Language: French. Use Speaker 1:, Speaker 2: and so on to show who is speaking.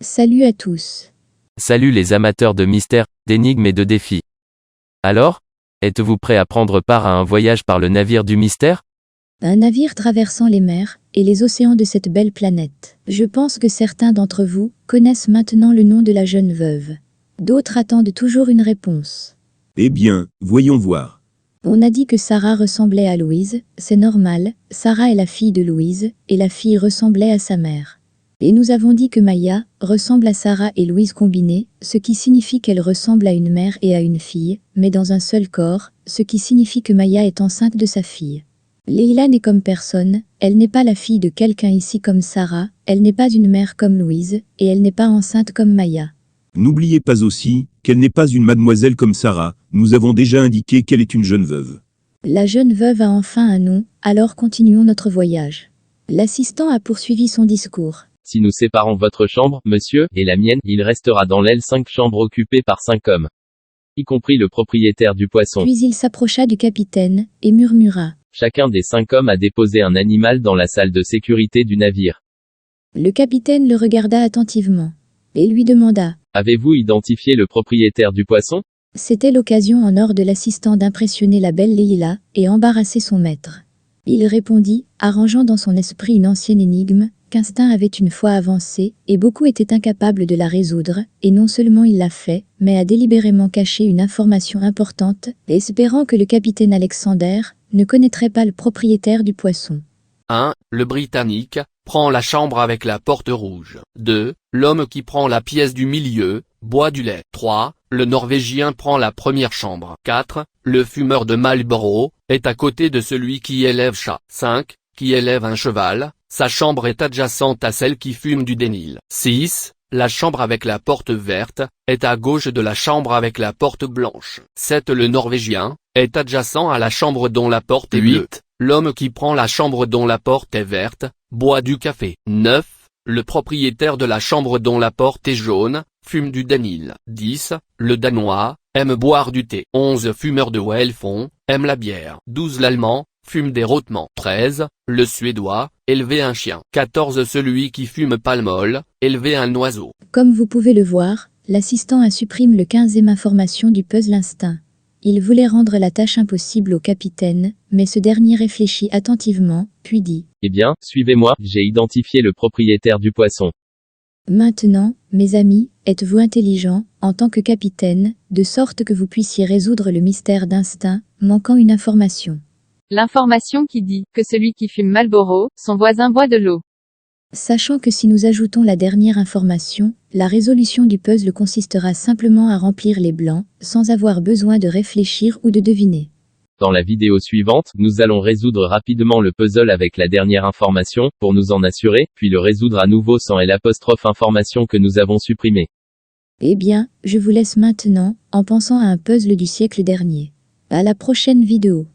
Speaker 1: Salut à tous.
Speaker 2: Salut les amateurs de mystères, d'énigmes et de défis. Alors, êtes-vous prêts à prendre part à un voyage par le navire du mystère?
Speaker 1: Un navire traversant les mers et les océans de cette belle planète. Je pense que certains d'entre vous connaissent maintenant le nom de la jeune veuve. D'autres attendent toujours une réponse.
Speaker 3: Eh bien, voyons voir.
Speaker 1: On a dit que Sarah ressemblait à Louise, c'est normal, Sarah est la fille de Louise, et la fille ressemblait à sa mère. Et nous avons dit que Maya ressemble à Sarah et Louise combinées, ce qui signifie qu'elle ressemble à une mère et à une fille, mais dans un seul corps, ce qui signifie que Maya est enceinte de sa fille. Leila n'est comme personne, elle n'est pas la fille de quelqu'un ici comme Sarah, elle n'est pas une mère comme Louise, et elle n'est pas enceinte comme Maya.
Speaker 3: N'oubliez pas aussi qu'elle n'est pas une mademoiselle comme Sarah, nous avons déjà indiqué qu'elle est une jeune veuve.
Speaker 1: La jeune veuve a enfin un nom, alors continuons notre voyage. L'assistant a poursuivi son discours.
Speaker 2: Si nous séparons votre chambre, monsieur, et la mienne, il restera dans l'aile 5 chambres occupées par 5 hommes. Y compris le propriétaire du poisson.
Speaker 1: Puis il s'approcha du capitaine, et murmura.
Speaker 2: Chacun des 5 hommes a déposé un animal dans la salle de sécurité du navire.
Speaker 1: Le capitaine le regarda attentivement, et lui demanda.
Speaker 2: Avez-vous identifié le propriétaire du poisson?
Speaker 1: C'était l'occasion en or de l'assistant d'impressionner la belle Leila, et embarrasser son maître. Il répondit, arrangeant dans son esprit une ancienne énigme, qu'Instinct avait une fois avancé, et beaucoup étaient incapables de la résoudre, et non seulement il l'a fait, mais a délibérément caché une information importante, espérant que le capitaine Alexander ne connaîtrait pas le propriétaire du poisson.
Speaker 4: 1. Le Britannique prend la chambre avec la porte rouge. 2. L'homme qui prend la pièce du milieu boit du lait. 3. Le Norvégien prend la première chambre. 4. Le fumeur de Marlboro est à côté de celui qui élève chat. 5. Qui élève un cheval, sa chambre est adjacente à celle qui fume du dénil. 6. La chambre avec la porte verte est à gauche de la chambre avec la porte blanche. 7. Le Norvégien est adjacent à la chambre dont la porte est bleue. 8. L'homme qui prend la chambre dont la porte est verte boit du café. 9. Le propriétaire de la chambre dont la porte est jaune fume du dénil. 10. Le Danois aime boire du thé. 11. Fumeur de Wellfond aime la bière. 12. L'Allemand fume des rôtements. 13. Le Suédois élever un chien. 14. Celui qui fume palmol élever un oiseau.
Speaker 1: Comme vous pouvez le voir, l'assistant a supprimé le 15e information du puzzle Instinct. Il voulait rendre la tâche impossible au capitaine, mais ce dernier réfléchit attentivement, puis dit.
Speaker 2: Eh bien, suivez-moi, j'ai identifié le propriétaire du poisson.
Speaker 1: Maintenant, mes amis, êtes-vous intelligents, en tant que capitaine, de sorte que vous puissiez résoudre le mystère d'Instinct, manquant une information.
Speaker 5: L'information qui dit que celui qui fume Marlboro, son voisin boit de l'eau.
Speaker 1: Sachant que si nous ajoutons la dernière information, la résolution du puzzle consistera simplement à remplir les blancs, sans avoir besoin de réfléchir ou de deviner.
Speaker 2: Dans la vidéo suivante, nous allons résoudre rapidement le puzzle avec la dernière information, pour nous en assurer, puis le résoudre à nouveau sans l'apostrophe information que nous avons supprimée.
Speaker 1: Eh bien, je vous laisse maintenant, en pensant à un puzzle du siècle dernier. À la prochaine vidéo.